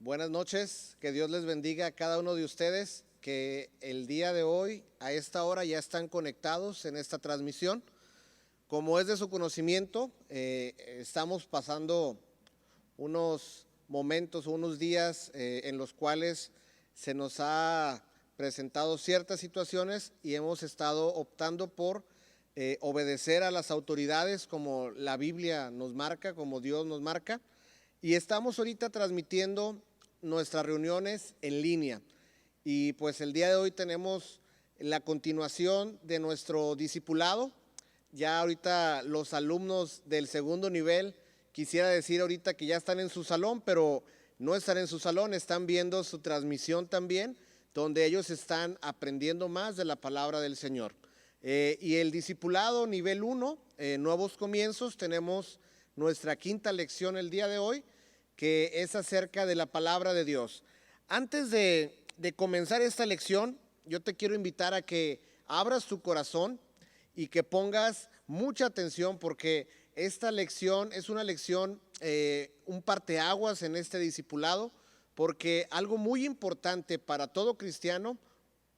Buenas noches, que Dios les bendiga a cada uno de ustedes que el día de hoy a esta hora ya están conectados en esta transmisión. Como es de su conocimiento, estamos pasando unos momentos, unos días en los cuales se nos ha presentado ciertas situaciones y hemos estado optando por obedecer a las autoridades como la Biblia nos marca, como Dios nos marca. Y estamos ahorita transmitiendo nuestras reuniones en línea. Y pues el día de hoy tenemos la continuación de nuestro discipulado. Ya ahorita los alumnos del segundo nivel, quisiera decir ahorita que ya están en su salón, pero no están en su salón, están viendo su transmisión también, donde ellos están aprendiendo más de la palabra del Señor. Y el discipulado nivel 1, nuevos comienzos, tenemos nuestra quinta lección el día de hoy, que es acerca de la palabra de Dios. Antes de comenzar esta lección, yo te quiero invitar a que abras tu corazón y que pongas mucha atención, porque esta lección es una lección, un parteaguas en este discipulado, porque algo muy importante para todo cristiano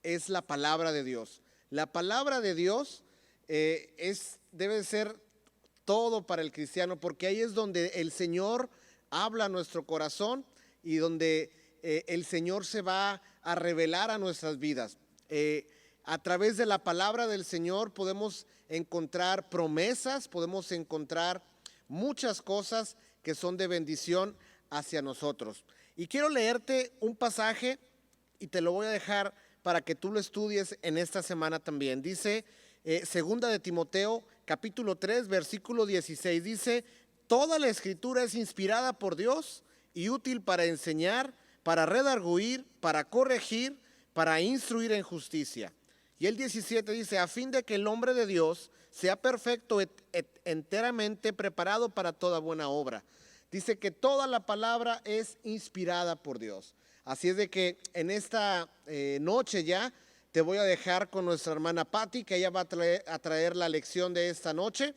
es la palabra de Dios. La palabra de Dios debe ser todo para el cristiano, porque ahí es donde el Señor habla a nuestro corazón y donde el Señor se va a revelar a nuestras vidas. A través de la palabra del Señor podemos encontrar promesas, podemos encontrar muchas cosas que son de bendición hacia nosotros. Y quiero leerte un pasaje y te lo voy a dejar para que tú lo estudies en esta semana también. Dice segunda de Timoteo capítulo 3 versículo 16, dice: toda la escritura es inspirada por Dios y útil para enseñar, para redarguir, para corregir, para instruir en justicia. Y el 17 dice: a fin de que el hombre de Dios sea perfecto, enteramente preparado para toda buena obra. Dice que toda la palabra es inspirada por Dios. Así es de que en esta noche ya te voy a dejar con nuestra hermana Patti, que ella va a traer la lección de esta noche.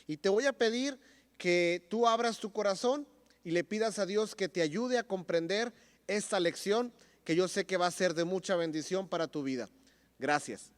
Y te voy a pedir que tú abras tu corazón y le pidas a Dios que te ayude a comprender esta lección, que yo sé que va a ser de mucha bendición para tu vida. Gracias.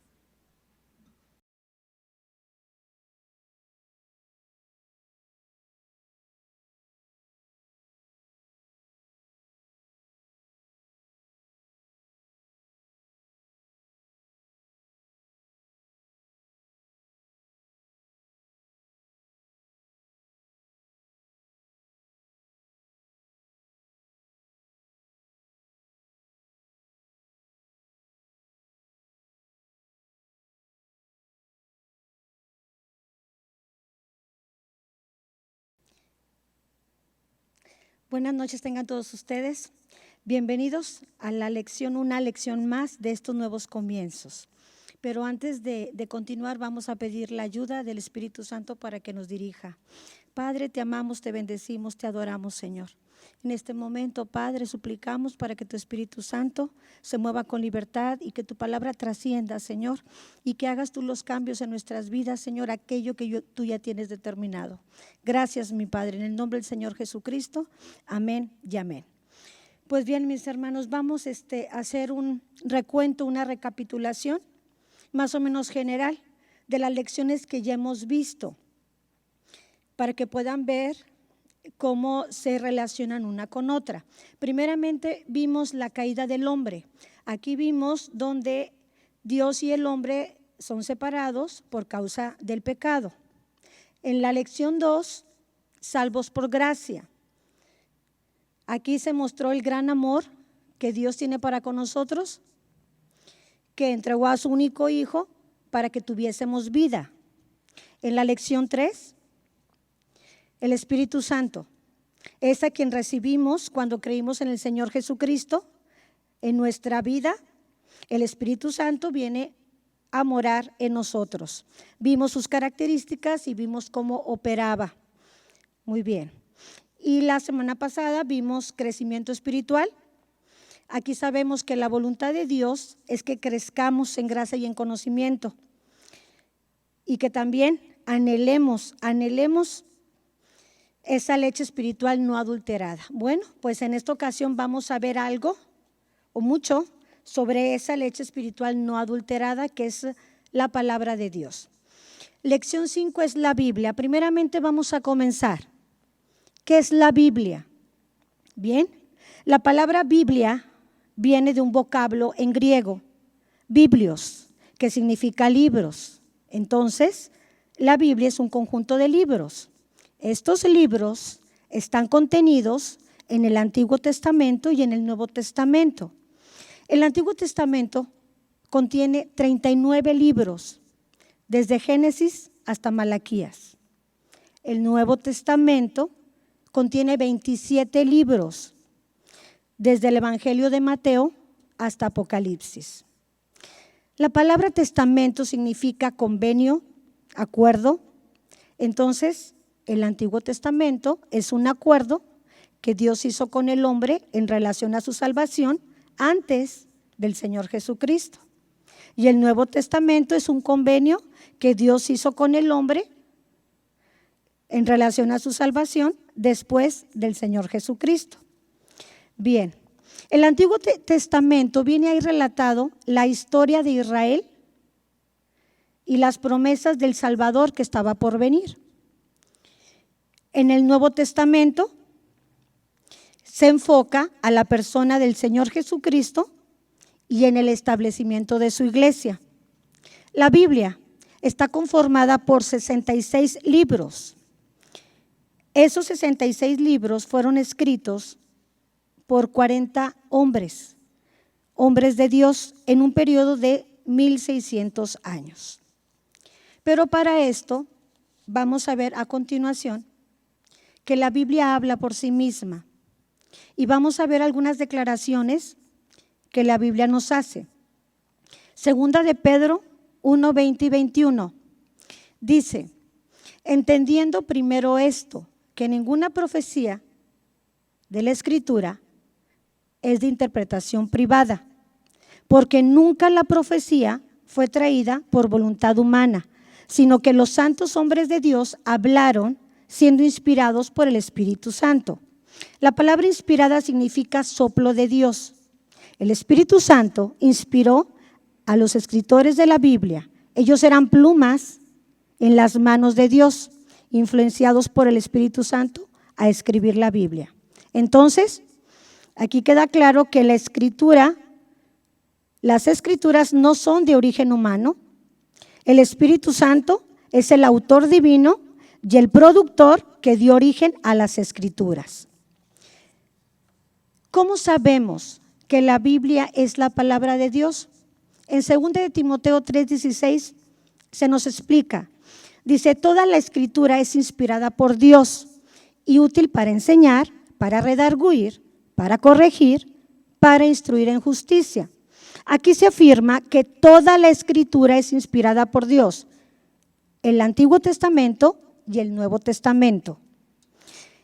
Buenas noches tengan todos ustedes. Bienvenidos a la lección, una lección más de estos nuevos comienzos. Pero antes de continuar, vamos a pedir la ayuda del Espíritu Santo para que nos dirija. Padre, te amamos, te bendecimos, te adoramos, Señor. En este momento, Padre, suplicamos para que tu Espíritu Santo se mueva con libertad y que tu palabra trascienda, Señor, y que hagas tú los cambios en nuestras vidas, Señor, aquello que tú ya tienes determinado. Gracias, mi Padre, en el nombre del Señor Jesucristo. Amén y amén. Pues bien, mis hermanos, vamos a hacer un recuento, una recapitulación más o menos general de las lecciones que ya hemos visto, para que puedan ver cómo se relacionan una con otra. Primeramente vimos la caída del hombre. Aquí vimos donde Dios y el hombre son separados por causa del pecado. En la lección 2, salvos por gracia. Aquí se mostró el gran amor que Dios tiene para con nosotros, que entregó a su único hijo para que tuviésemos vida. En la lección 3, el Espíritu Santo es a quien recibimos cuando creímos en el Señor Jesucristo en nuestra vida. El Espíritu Santo viene a morar en nosotros. Vimos sus características y vimos cómo operaba. Muy bien. Y la semana pasada vimos crecimiento espiritual. Aquí sabemos que la voluntad de Dios es que crezcamos en gracia y en conocimiento, y que también anhelemos esa leche espiritual no adulterada. Bueno, pues en esta ocasión vamos a ver algo o mucho sobre esa leche espiritual no adulterada, que es la palabra de Dios. Lección 5 es la Biblia. Primeramente vamos a comenzar. ¿Qué es la Biblia? Bien, la palabra Biblia viene de un vocablo en griego, biblios, que significa libros. Entonces, la Biblia es un conjunto de libros. Estos libros están contenidos en el Antiguo Testamento y en el Nuevo Testamento. El Antiguo Testamento contiene 39 libros, desde Génesis hasta Malaquías. El Nuevo Testamento contiene 27 libros, desde el Evangelio de Mateo hasta Apocalipsis. La palabra testamento significa convenio, acuerdo. Entonces, el Antiguo Testamento es un acuerdo que Dios hizo con el hombre en relación a su salvación antes del Señor Jesucristo. Y el Nuevo Testamento es un convenio que Dios hizo con el hombre en relación a su salvación después del Señor Jesucristo. Bien, el Antiguo Testamento viene ahí relatado la historia de Israel y las promesas del Salvador que estaba por venir. En el Nuevo Testamento se enfoca a la persona del Señor Jesucristo y en el establecimiento de su iglesia. La Biblia está conformada por 66 libros. Esos 66 libros fueron escritos por 40 hombres de Dios en un periodo de 1600 años. Pero para esto vamos a ver a continuación que la Biblia habla por sí misma y vamos a ver algunas declaraciones que la Biblia nos hace. Segunda de Pedro 1, 20 y 21 dice: entendiendo primero esto, que ninguna profecía de la Escritura es de interpretación privada, porque nunca la profecía fue traída por voluntad humana, sino que los santos hombres de Dios hablaron siendo inspirados por el Espíritu Santo. La palabra inspirada significa soplo de Dios. El Espíritu Santo inspiró a los escritores de la Biblia. Ellos eran plumas en las manos de Dios, influenciados por el Espíritu Santo a escribir la Biblia. Entonces, aquí queda claro que las escrituras no son de origen humano. El Espíritu Santo es el autor divino y el productor que dio origen a las escrituras. ¿Cómo sabemos que la Biblia es la palabra de Dios? En 2 de Timoteo 3:16 se nos explica. Dice: toda la escritura es inspirada por Dios y útil para enseñar, para redarguir, para corregir, para instruir en justicia. Aquí se afirma que toda la escritura es inspirada por Dios, el Antiguo Testamento y el Nuevo Testamento.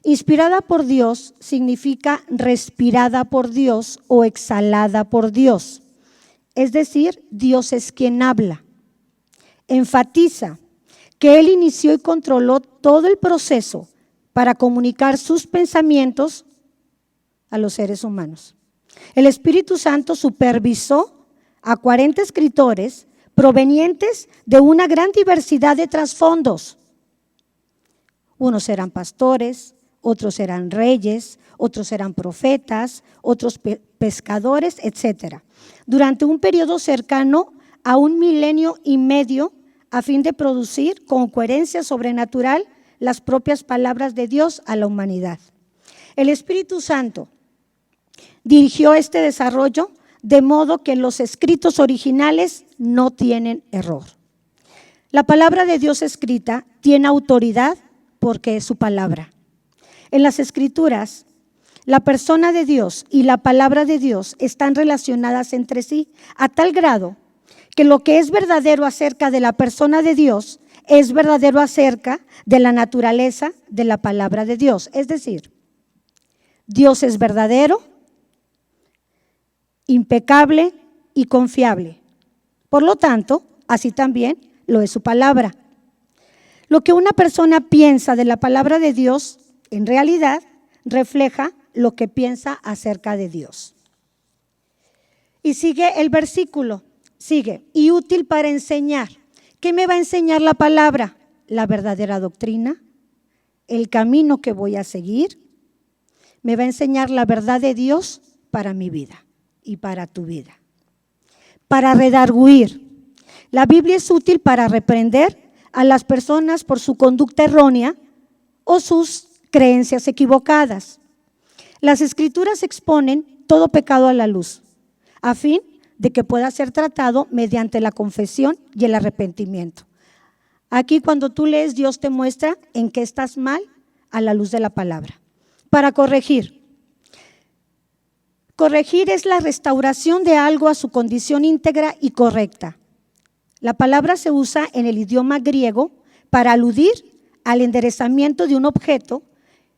Inspirada por Dios significa respirada por Dios o exhalada por Dios. Es decir, Dios es quien habla. Enfatiza que Él inició y controló todo el proceso para comunicar sus pensamientos a los seres humanos. El Espíritu Santo supervisó a 40 escritores provenientes de una gran diversidad de trasfondos. Unos eran pastores, otros eran reyes, otros eran profetas, otros pescadores, etc. Durante un periodo cercano a 1,5 milenios a fin de producir con coherencia sobrenatural las propias palabras de Dios a la humanidad. El Espíritu Santo dirigió este desarrollo de modo que los escritos originales no tienen error. La palabra de Dios escrita tiene autoridad porque es su palabra. En las Escrituras, la persona de Dios y la palabra de Dios están relacionadas entre sí a tal grado que lo que es verdadero acerca de la persona de Dios es verdadero acerca de la naturaleza de la palabra de Dios. Es decir, Dios es verdadero, impecable y confiable. Por lo tanto, así también lo es su palabra. Lo que una persona piensa de la palabra de Dios en realidad, refleja lo que piensa acerca de Dios. Y sigue el versículo, sigue, y útil para enseñar. ¿Qué me va a enseñar la palabra? La verdadera doctrina, el camino que voy a seguir. Me va a enseñar la verdad de Dios para mi vida y para tu vida. Para redarguir. La Biblia es útil para reprender a las personas por su conducta errónea o sus creencias equivocadas. Las Escrituras exponen todo pecado a la luz, a fin de que pueda ser tratado mediante la confesión y el arrepentimiento. Aquí cuando tú lees, Dios te muestra en qué estás mal a la luz de la palabra. Para corregir. Corregir es la restauración de algo a su condición íntegra y correcta. La palabra se usa en el idioma griego para aludir al enderezamiento de un objeto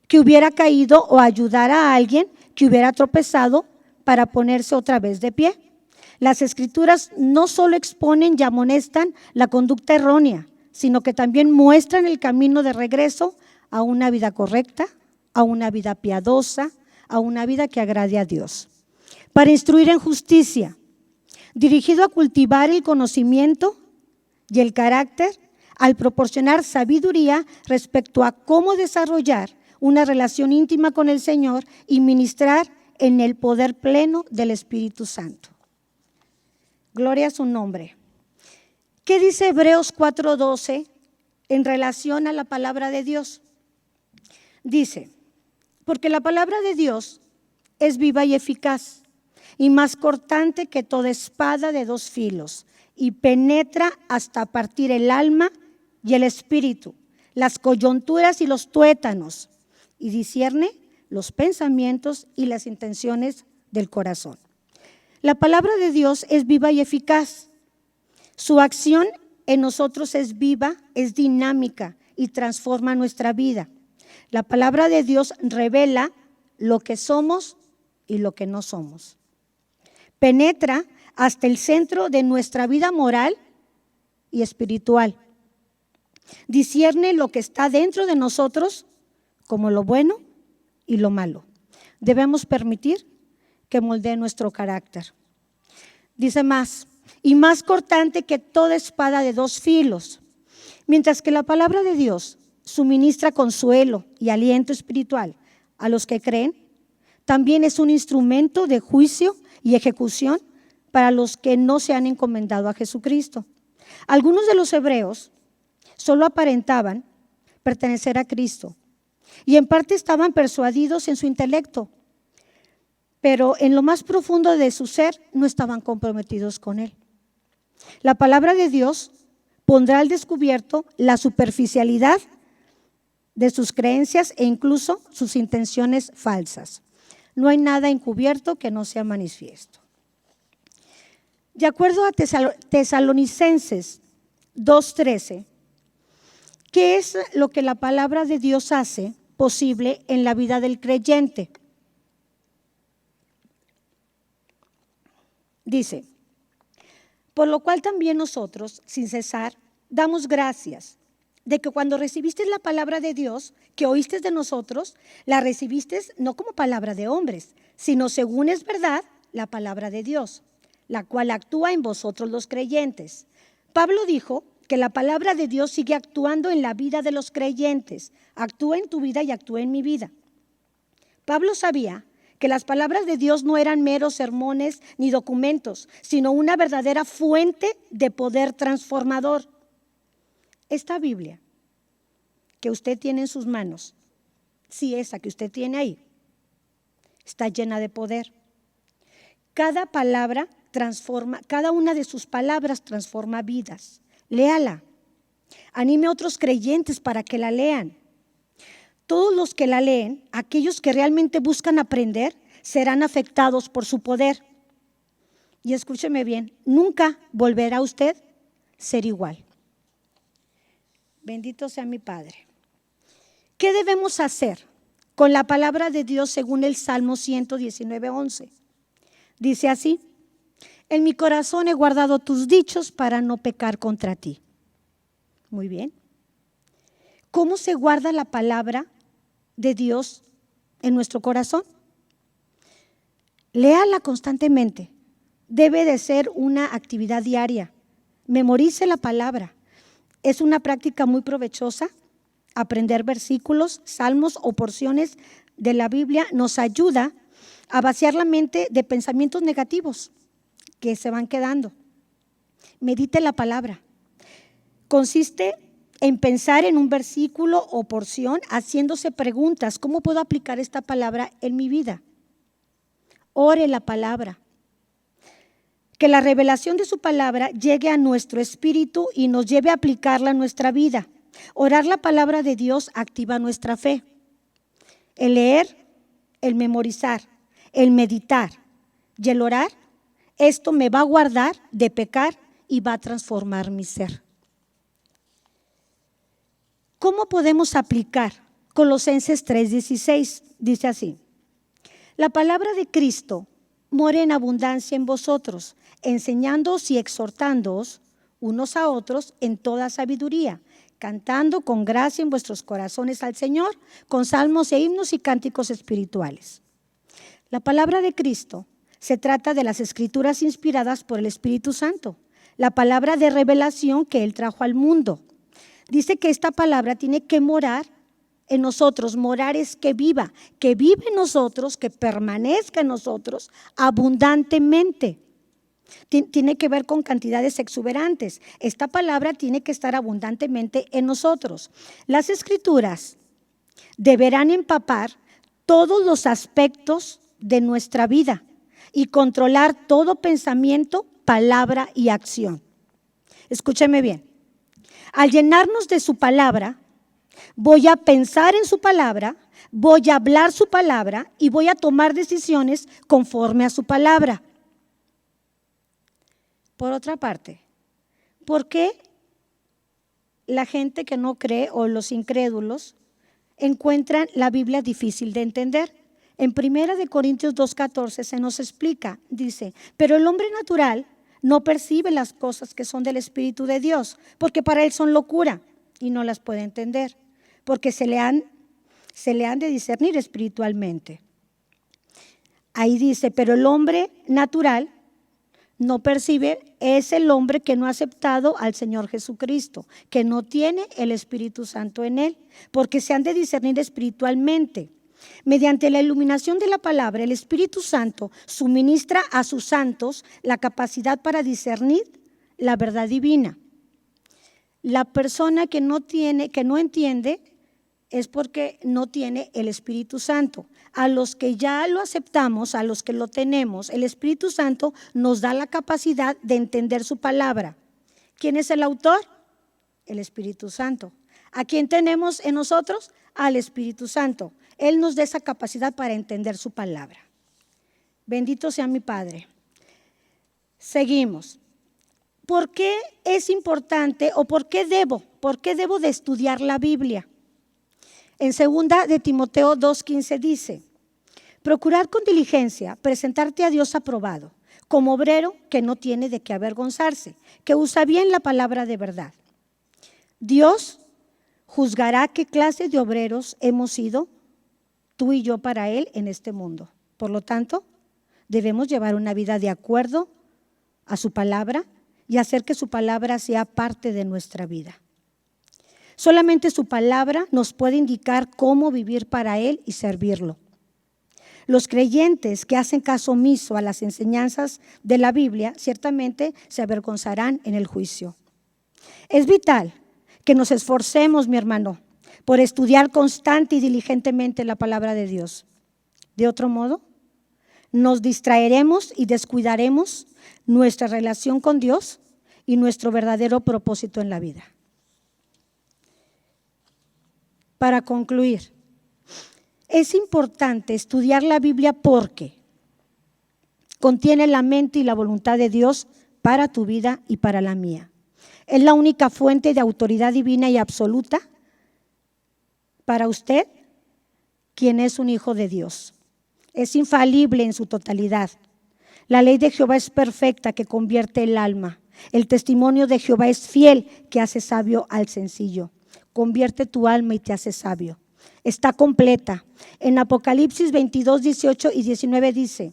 que hubiera caído o ayudar a alguien que hubiera tropezado para ponerse otra vez de pie. Las Escrituras no solo exponen y amonestan la conducta errónea, sino que también muestran el camino de regreso a una vida correcta, a una vida piadosa, a una vida que agrade a Dios. Para instruir en justicia, dirigido a cultivar el conocimiento y el carácter, al proporcionar sabiduría respecto a cómo desarrollar una relación íntima con el Señor y ministrar en el poder pleno del Espíritu Santo. Gloria a su nombre. ¿Qué dice Hebreos 4:12 en relación a la palabra de Dios? Dice, porque la palabra de Dios es viva y eficaz y más cortante que toda espada de dos filos y penetra hasta partir el alma y el espíritu, las coyunturas y los tuétanos, y discierne los pensamientos y las intenciones del corazón. La palabra de Dios es viva y eficaz. Su acción en nosotros es viva, es dinámica y transforma nuestra vida. La palabra de Dios revela lo que somos y lo que no somos. Penetra hasta el centro de nuestra vida moral y espiritual. Discierne lo que está dentro de nosotros como lo bueno y lo malo. Debemos permitir que moldee nuestro carácter. Dice más, y más cortante que toda espada de dos filos. Mientras que la palabra de Dios suministra consuelo y aliento espiritual a los que creen, también es un instrumento de juicio y ejecución para los que no se han encomendado a Jesucristo. Algunos de los hebreos solo aparentaban pertenecer a Cristo y en parte estaban persuadidos en su intelecto, pero en lo más profundo de su ser no estaban comprometidos con Él. La palabra de Dios pondrá al descubierto la superficialidad de sus creencias e incluso sus intenciones falsas. No hay nada encubierto que no sea manifiesto. De acuerdo a Tesalonicenses 2:13, ¿qué es lo que la palabra de Dios hace posible en la vida del creyente? Dice, por lo cual también nosotros, sin cesar, damos gracias de que cuando recibiste la palabra de Dios que oíste de nosotros, la recibiste no como palabra de hombres, sino según es verdad la palabra de Dios, la cual actúa en vosotros los creyentes. Pablo dijo que la palabra de Dios sigue actuando en la vida de los creyentes, actúa en tu vida y actúa en mi vida. Pablo sabía que las palabras de Dios no eran meros sermones ni documentos, sino una verdadera fuente de poder transformador. Esta Biblia que usted tiene en sus manos, sí, esa que usted tiene ahí, está llena de poder. Cada palabra transforma, cada una de sus palabras transforma vidas. Léala. Anime a otros creyentes para que la lean. Todos los que la leen, aquellos que realmente buscan aprender, serán afectados por su poder. Y escúcheme bien, nunca volverá usted a ser igual. Bendito sea mi Padre. ¿Qué debemos hacer con la palabra de Dios según el Salmo 119:11? Dice así, en mi corazón he guardado tus dichos para no pecar contra ti. Muy bien. ¿Cómo se guarda la palabra de Dios en nuestro corazón. Léala constantemente. Debe de ser una actividad diaria. Memorice la palabra. Es una práctica muy provechosa. Aprender versículos, salmos o porciones de la Biblia nos ayuda a vaciar la mente de pensamientos negativos que se van quedando. Medite la palabra. Consiste en pensar en un versículo o porción, haciéndose preguntas: ¿cómo puedo aplicar esta palabra en mi vida? Ore la palabra. Que la revelación de su palabra llegue a nuestro espíritu y nos lleve a aplicarla en nuestra vida. Orar la palabra de Dios activa nuestra fe. El leer, el memorizar, el meditar y el orar, esto me va a guardar de pecar y va a transformar mi ser. ¿Cómo podemos aplicar? Colosenses 3:16 dice así: la palabra de Cristo more en abundancia en vosotros, enseñándoos y exhortándoos unos a otros en toda sabiduría, cantando con gracia en vuestros corazones al Señor, con salmos e himnos y cánticos espirituales. La palabra de Cristo se trata de las escrituras inspiradas por el Espíritu Santo, la palabra de revelación que Él trajo al mundo. Dice que esta palabra tiene que morar en nosotros. Morar es que viva en nosotros, que permanezca en nosotros abundantemente. Tiene que ver con cantidades exuberantes. Esta palabra tiene que estar abundantemente en nosotros. Las escrituras deberán empapar todos los aspectos de nuestra vida y controlar todo pensamiento, palabra y acción. Escúcheme bien. Al llenarnos de su palabra, voy a pensar en su palabra, voy a hablar su palabra y voy a tomar decisiones conforme a su palabra. Por otra parte, ¿por qué la gente que no cree o los incrédulos encuentran la Biblia difícil de entender? En 1 Corintios 2:14 se nos explica, dice: pero el hombre natural no percibe las cosas que son del Espíritu de Dios, porque para él son locura y no las puede entender, porque se le han de discernir espiritualmente. Ahí dice: pero el hombre natural no percibe, es el hombre que no ha aceptado al Señor Jesucristo, que no tiene el Espíritu Santo en él, porque se han de discernir espiritualmente. Mediante la iluminación de la palabra, el Espíritu Santo suministra a sus santos la capacidad para discernir la verdad divina. La persona que no entiende es porque no tiene el Espíritu Santo. A los que ya lo aceptamos, a los que lo tenemos, el Espíritu Santo nos da la capacidad de entender su palabra. ¿Quién es el autor? El Espíritu Santo. ¿A quién tenemos en nosotros? Al Espíritu Santo. Él nos da esa capacidad para entender su palabra. Bendito sea mi Padre. Seguimos. ¿Por qué es importante o por qué debo de estudiar la Biblia? En 2 de Timoteo 2:15 dice: procurar con diligencia presentarte a Dios aprobado, como obrero que no tiene de qué avergonzarse, que usa bien la palabra de verdad. Dios juzgará qué clase de obreros hemos sido tú y yo para Él en este mundo. Por lo tanto, debemos llevar una vida de acuerdo a su palabra y hacer que su palabra sea parte de nuestra vida. Solamente su palabra nos puede indicar cómo vivir para Él y servirlo. Los creyentes que hacen caso omiso a las enseñanzas de la Biblia ciertamente se avergonzarán en el juicio. Es vital que nos esforcemos, mi hermano, por estudiar constante y diligentemente la palabra de Dios. De otro modo, nos distraeremos y descuidaremos nuestra relación con Dios y nuestro verdadero propósito en la vida. Para concluir, es importante estudiar la Biblia porque contiene la mente y la voluntad de Dios para tu vida y para la mía. Es la única fuente de autoridad divina y absoluta para usted, quien es un hijo de Dios. Es infalible en su totalidad. La ley de Jehová es perfecta, que convierte el alma. El testimonio de Jehová es fiel, que hace sabio al sencillo. Convierte tu alma y te hace sabio. Está completa. En Apocalipsis 22, 18 y 19 dice: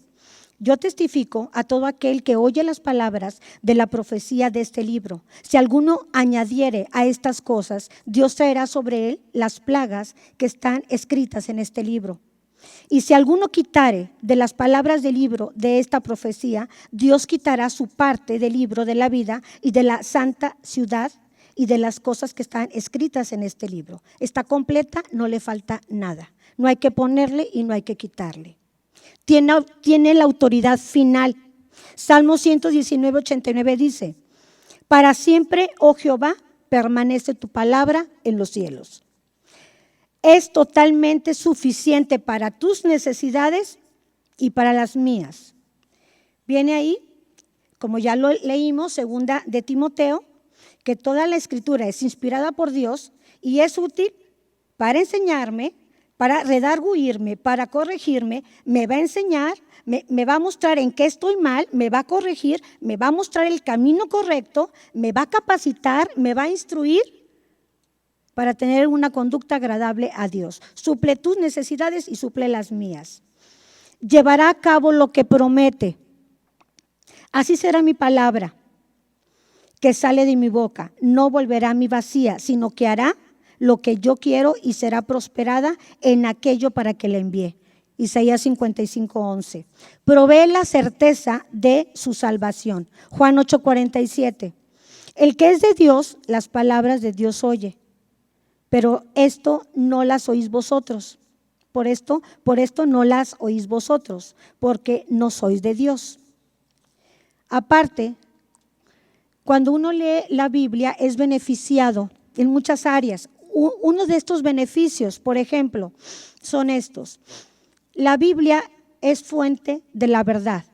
yo testifico a todo aquel que oye las palabras de la profecía de este libro. Si alguno añadiere a estas cosas, Dios traerá sobre él las plagas que están escritas en este libro. Y si alguno quitare de las palabras del libro de esta profecía, Dios quitará su parte del libro de la vida y de la santa ciudad y de las cosas que están escritas en este libro. Está completa, no le falta nada. No hay que ponerle y no hay que quitarle. Tiene la autoridad final. Salmo 119, 89 dice: para siempre, oh Jehová, permanece tu palabra en los cielos. Es totalmente suficiente para tus necesidades y para las mías. Viene ahí, como ya lo leímos, segunda de Timoteo, que toda la escritura es inspirada por Dios y es útil para enseñarme, para redarguirme, para corregirme. Me va a enseñar, me va a mostrar en qué estoy mal, me va a corregir, me va a mostrar el camino correcto, me va a capacitar, me va a instruir para tener una conducta agradable a Dios. Suple tus necesidades y suple las mías. Llevará a cabo lo que promete. Así será mi palabra que sale de mi boca. No volverá a mí vacía, sino que hará lo que yo quiero y será prosperada en aquello para que la envíe. Isaías 55, 11. Provee la certeza de su salvación. Juan 8, 47. El que es de Dios, las palabras de Dios oye. Pero esto no las oís vosotros. Por esto no las oís vosotros, porque no sois de Dios. Aparte, cuando uno lee la Biblia es beneficiado en muchas áreas. Uno de estos beneficios, por ejemplo, son estos. La Biblia es fuente de la verdad.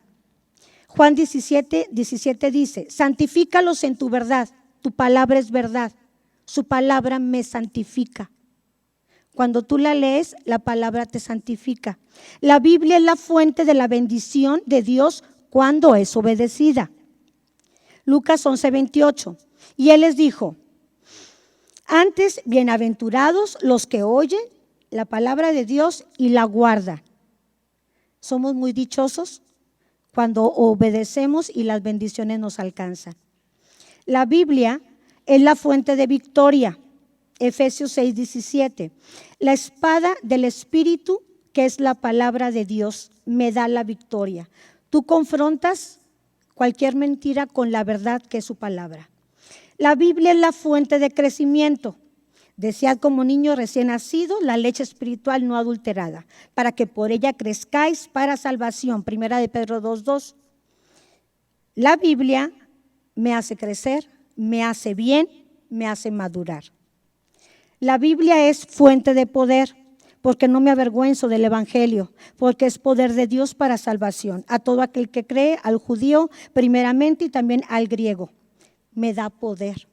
Juan 17, 17 dice: santifícalos en tu verdad, tu palabra es verdad. Su palabra me santifica. Cuando tú la lees, la palabra te santifica. La Biblia es la fuente de la bendición de Dios cuando es obedecida. Lucas 11, 28. Y él les dijo: antes, bienaventurados los que oyen la palabra de Dios y la guardan. Somos muy dichosos cuando obedecemos y las bendiciones nos alcanzan. La Biblia es la fuente de victoria. Efesios 6, 17. La espada del Espíritu, que es la palabra de Dios, me da la victoria. Tú confrontas cualquier mentira con la verdad, que es su palabra. La Biblia es la fuente de crecimiento. Desead como niño recién nacido la leche espiritual no adulterada, para que por ella crezcáis para salvación. Primera de Pedro 2, 2. La Biblia me hace crecer, me hace bien, me hace madurar. La Biblia es fuente de poder, porque no me avergüenzo del evangelio, porque es poder de Dios para salvación a todo aquel que cree, al judío primeramente y también al griego. Me da poder.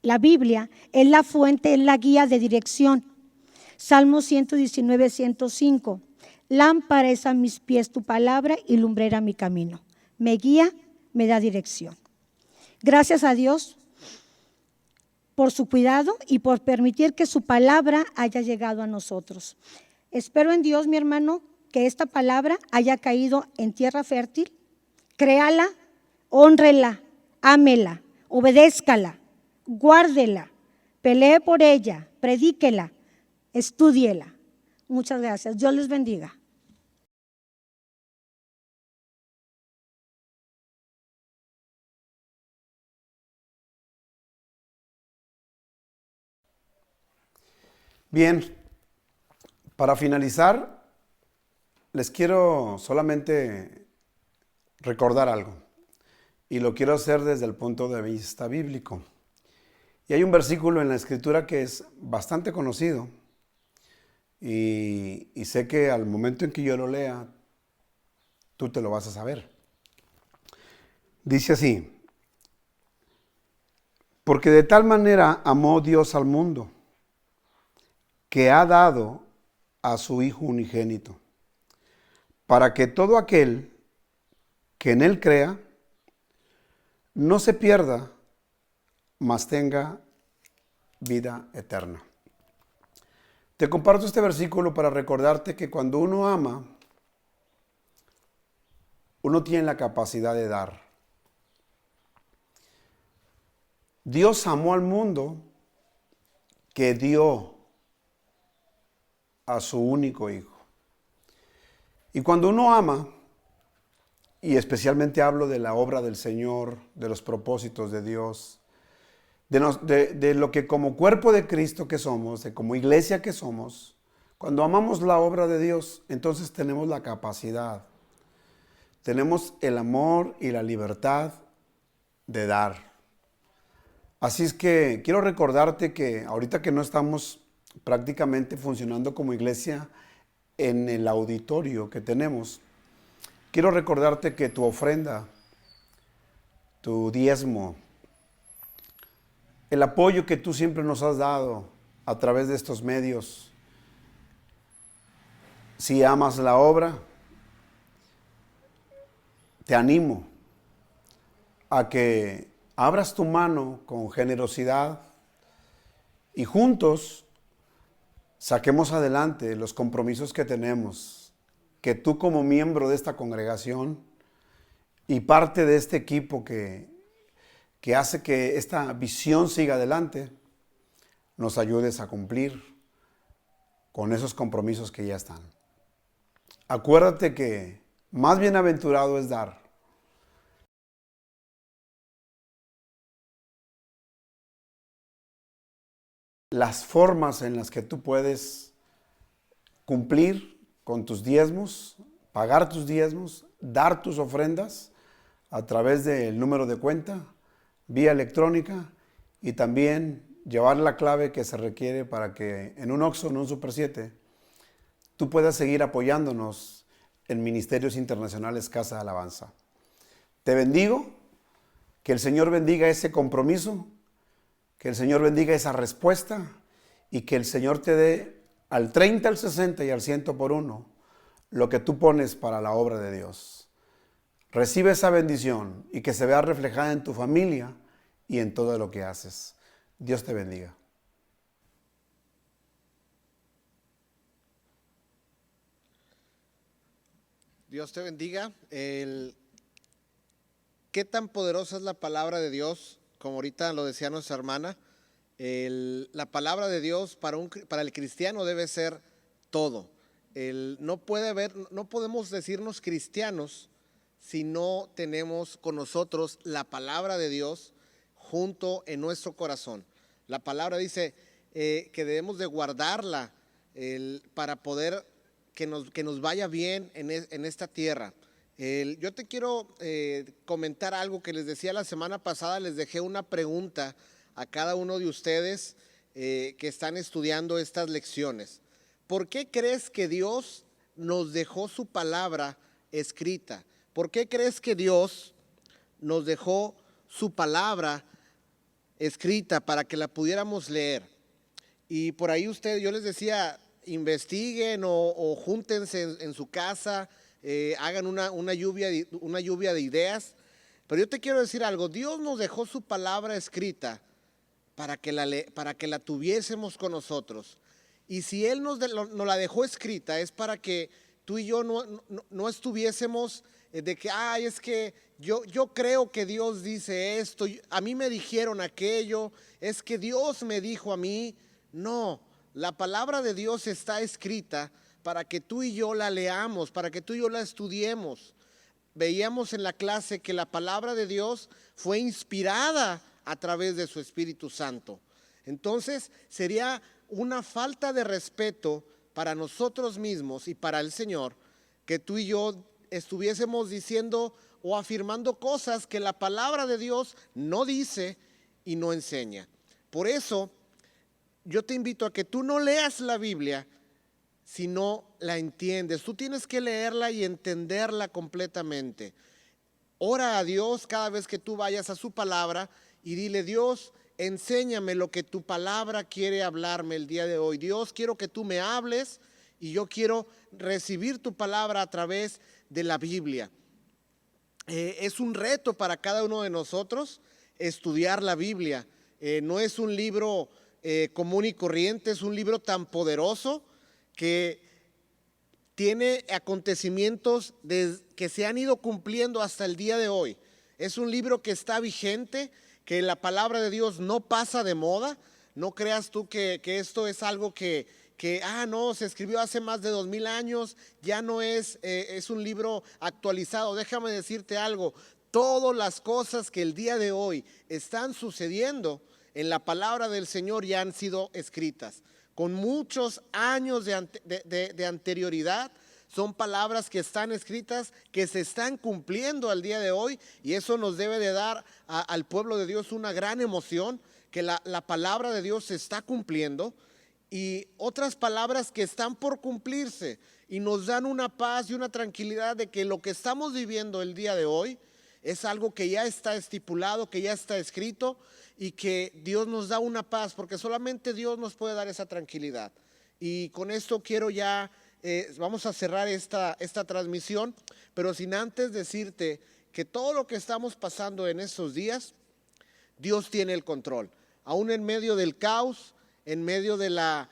La Biblia es la fuente, es la guía de dirección. Salmo 119, 105. Lámpara es a mis pies tu palabra y lumbrera mi camino. Me guía, me da dirección. Gracias a Dios por su cuidado y por permitir que su palabra haya llegado a nosotros. Espero en Dios, mi hermano, que esta palabra haya caído en tierra fértil. Créala, hónrela, ámela, obedézcala, guárdela, pelee por ella, predíquela, estúdiela. Muchas gracias. Dios les bendiga. Bien, para finalizar, les quiero solamente recordar algo, y lo quiero hacer desde el punto de vista bíblico. Y hay un versículo en la Escritura que es bastante conocido, y sé que al momento en que yo lo lea, tú te lo vas a saber. Dice así: porque de tal manera amó Dios al mundo, que ha dado a su Hijo unigénito, para que todo aquel que en Él crea no se pierda, mas tenga vida eterna. Te comparto este versículo para recordarte que cuando uno ama, uno tiene la capacidad de dar. Dios amó al mundo que dio a su único hijo. Y cuando uno ama, y especialmente hablo de la obra del Señor, de los propósitos de Dios, de lo que como cuerpo de Cristo que somos, de como iglesia que somos, cuando amamos la obra de Dios, entonces tenemos la capacidad, tenemos el amor y la libertad de dar. Así es que quiero recordarte que ahorita que no estamos prácticamente funcionando como iglesia en el auditorio que tenemos, quiero recordarte que tu ofrenda, tu diezmo, el apoyo que tú siempre nos has dado a través de estos medios, si amas la obra, te animo a que abras tu mano con generosidad y juntos saquemos adelante los compromisos que tenemos, que tú como miembro de esta congregación y parte de este equipo que hace que esta visión siga adelante, nos ayudes a cumplir con esos compromisos que ya están. Acuérdate que más bienaventurado es dar. Las formas en las que tú puedes cumplir con tus diezmos, pagar tus diezmos, dar tus ofrendas a través del número de cuenta, vía electrónica y también llevar la clave que se requiere para que en un Oxxo, en un Super 7, tú puedas seguir apoyándonos en Ministerios Internacionales Casa de Alabanza. Te bendigo, que el Señor bendiga ese compromiso, que el Señor bendiga esa respuesta y que el Señor te dé al 30, al 60 y al 100 por uno lo que tú pones para la obra de Dios. Recibe esa bendición y que se vea reflejada en tu familia y en todo lo que haces. Dios te bendiga. Dios te bendiga. ¿Qué tan poderosa es la palabra de Dios? Como ahorita lo decía nuestra hermana, la palabra de Dios para el cristiano debe ser todo. No podemos decirnos cristianos si no tenemos con nosotros la palabra de Dios junto en nuestro corazón. La palabra dice que debemos de guardarla para poder que nos vaya bien en esta tierra. Yo te quiero comentar algo que les decía la semana pasada. Les dejé una pregunta a cada uno de ustedes que están estudiando estas lecciones. ¿Por qué crees que Dios nos dejó su palabra escrita? ¿Por qué crees que Dios nos dejó su palabra escrita para que la pudiéramos leer? Y por ahí yo les decía, investiguen o júntense en su casa, hagan una lluvia de ideas. Pero yo te quiero decir algo, Dios nos dejó su palabra escrita para que la tuviésemos con nosotros. Y si Él nos la dejó escrita es para que tú y yo no estuviésemos de que, es que yo creo que Dios dice esto, a mí me dijeron aquello, es que Dios me dijo a mí. No, la palabra de Dios está escrita para que tú y yo la leamos, para que tú y yo la estudiemos. Veíamos en la clase que la palabra de Dios fue inspirada a través de su Espíritu Santo. Entonces sería una falta de respeto para nosotros mismos y para el Señor que tú y yo estuviésemos diciendo o afirmando cosas que la palabra de Dios no dice y no enseña. Por eso yo te invito a que tú no leas la Biblia si no la entiendes. Tú tienes que leerla y entenderla completamente. Ora a Dios cada vez que tú vayas a su palabra y dile: Dios, enséñame lo que tu palabra quiere hablarme el día de hoy. Dios, quiero que tú me hables y yo quiero recibir tu palabra a través de la Biblia. Es un reto para cada uno de nosotros estudiar la Biblia. No es un libro común y corriente, es un libro tan poderoso que tiene acontecimientos que se han ido cumpliendo hasta el día de hoy. Es un libro que está vigente, que la palabra de Dios no pasa de moda. No creas tú que esto es algo que no, se escribió hace más de 2000 años, ya no es un libro actualizado. Déjame decirte algo, todas las cosas que el día de hoy están sucediendo en la palabra del Señor ya han sido escritas. Con muchos años de anterioridad, son palabras que están escritas, que se están cumpliendo al día de hoy, y eso nos debe de dar al pueblo de Dios una gran emoción, que la palabra de Dios se está cumpliendo, y otras palabras que están por cumplirse, y nos dan una paz y una tranquilidad de que lo que estamos viviendo el día de hoy es algo que ya está estipulado, que ya está escrito, y que Dios nos da una paz, porque solamente Dios nos puede dar esa tranquilidad. Y con esto quiero ya, vamos a cerrar esta transmisión, pero sin antes decirte que todo lo que estamos pasando en estos días, Dios tiene el control. Aún en medio del caos, en medio de la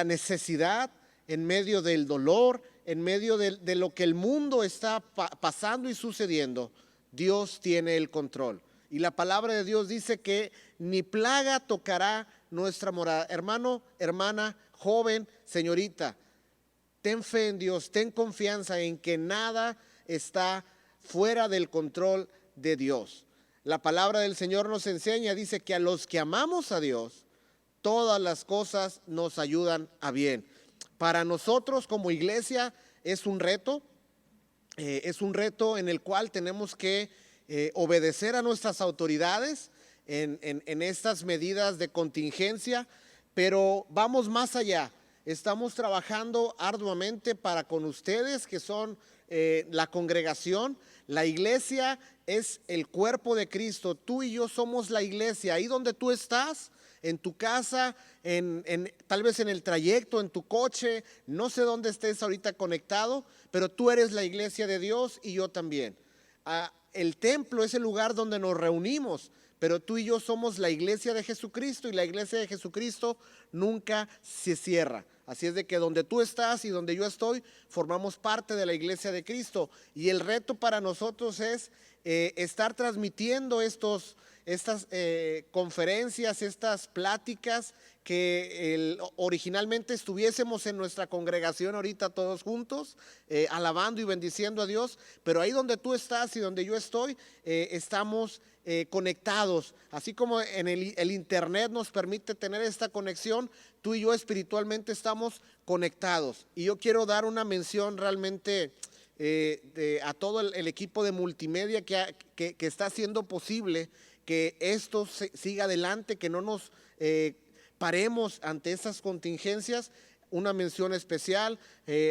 necesidad, en medio del dolor, en medio de lo que el mundo está pasando y sucediendo, Dios tiene el control. Y la palabra de Dios dice que ni plaga tocará nuestra morada. Hermano, hermana, joven, señorita, ten fe en Dios, ten confianza en que nada está fuera del control de Dios. La palabra del Señor nos enseña, dice que a los que amamos a Dios, todas las cosas nos ayudan a bien. Para nosotros como iglesia es un reto en el cual tenemos que obedecer a nuestras autoridades en estas medidas de contingencia, pero vamos más allá. Estamos trabajando arduamente para con ustedes que son la congregación. La iglesia es el cuerpo de Cristo. Tú y yo somos la iglesia. Ahí donde tú estás, en tu casa, tal vez en el trayecto, en tu coche, no sé dónde estés ahorita conectado, pero tú eres la iglesia de Dios y yo también. El templo es el lugar donde nos reunimos, pero tú y yo somos la iglesia de Jesucristo, y la iglesia de Jesucristo nunca se cierra. Así es de que donde tú estás y donde yo estoy, formamos parte de la iglesia de Cristo, y el reto para nosotros es estar transmitiendo estas conferencias, estas pláticas, que originalmente estuviésemos en nuestra congregación ahorita todos juntos, alabando y bendiciendo a Dios, pero ahí donde tú estás y donde yo estoy, estamos conectados. Así como en el internet nos permite tener esta conexión, tú y yo espiritualmente estamos conectados. Y yo quiero dar una mención realmente a todo el equipo de multimedia que está haciendo posible que esto siga adelante, que no nos paremos ante estas contingencias. Una mención especial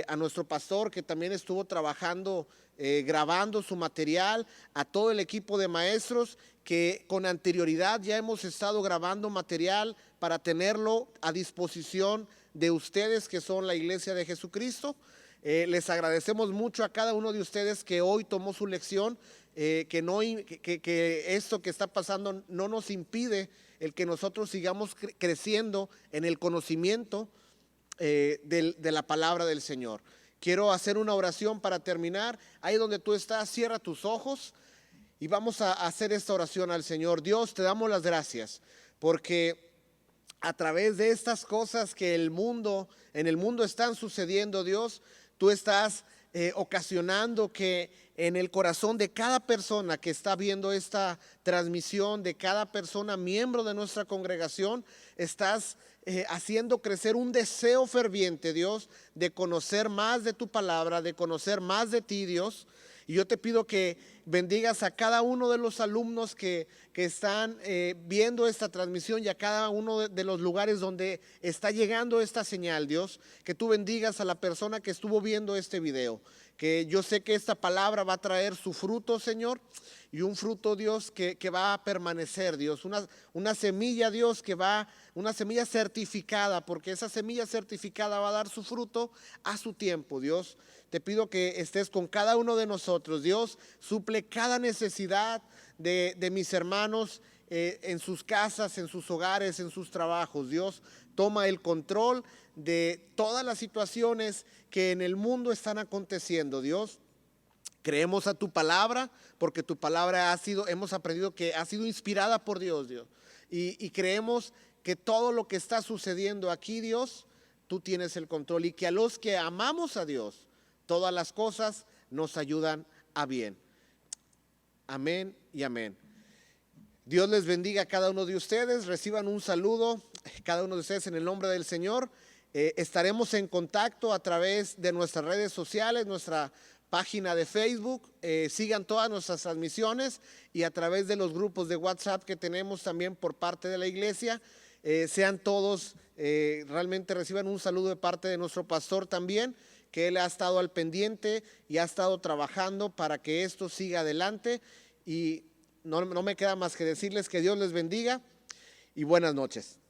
a nuestro pastor, que también estuvo trabajando, grabando su material, a todo el equipo de maestros que con anterioridad ya hemos estado grabando material para tenerlo a disposición de ustedes que son la iglesia de Jesucristo. Les agradecemos mucho a cada uno de ustedes que hoy tomó su lección, que esto que está pasando no nos impide el que nosotros sigamos creciendo en el conocimiento de la palabra del Señor. Quiero hacer una oración para terminar. Ahí donde tú estás, cierra tus ojos y vamos a hacer esta oración al Señor. Dios, te damos las gracias porque a través de estas cosas que en el mundo están sucediendo, Dios, tú estás ocasionando que en el corazón de cada persona que está viendo esta transmisión, de cada persona miembro de nuestra congregación, estás haciendo crecer un deseo ferviente, Dios, de conocer más de tu palabra, de conocer más de ti, Dios. Y yo te pido que bendigas a cada uno de los alumnos que están viendo esta transmisión, y a cada uno de los lugares donde está llegando esta señal, Dios. Que tú bendigas a la persona que estuvo viendo este video. Que yo sé que esta palabra va a traer su fruto, Señor. Y un fruto, Dios, que va a permanecer, Dios. Una semilla, Dios, una semilla certificada, porque esa semilla certificada va a dar su fruto a su tiempo, Dios. Te pido que estés con cada uno de nosotros, Dios. Suple cada necesidad de mis hermanos en sus casas, en sus hogares, en sus trabajos. Dios toma el control de todas las situaciones que en el mundo están aconteciendo. Dios, creemos a tu palabra, porque tu palabra hemos aprendido que ha sido inspirada por Dios, Dios. Y creemos que todo lo que está sucediendo aquí, Dios, tú tienes el control, y que a los que amamos a Dios, todas las cosas nos ayudan a bien. Amén y amén. Dios les bendiga a cada uno de ustedes. Reciban un saludo, cada uno de ustedes, en el nombre del Señor. Estaremos en contacto a través de nuestras redes sociales, nuestra página de Facebook. Sigan todas nuestras transmisiones, y a través de los grupos de WhatsApp que tenemos también por parte de la iglesia. Sean todos, realmente reciban un saludo de parte de nuestro pastor también, que él ha estado al pendiente y ha estado trabajando para que esto siga adelante. Y no me queda más que decirles que Dios les bendiga y buenas noches.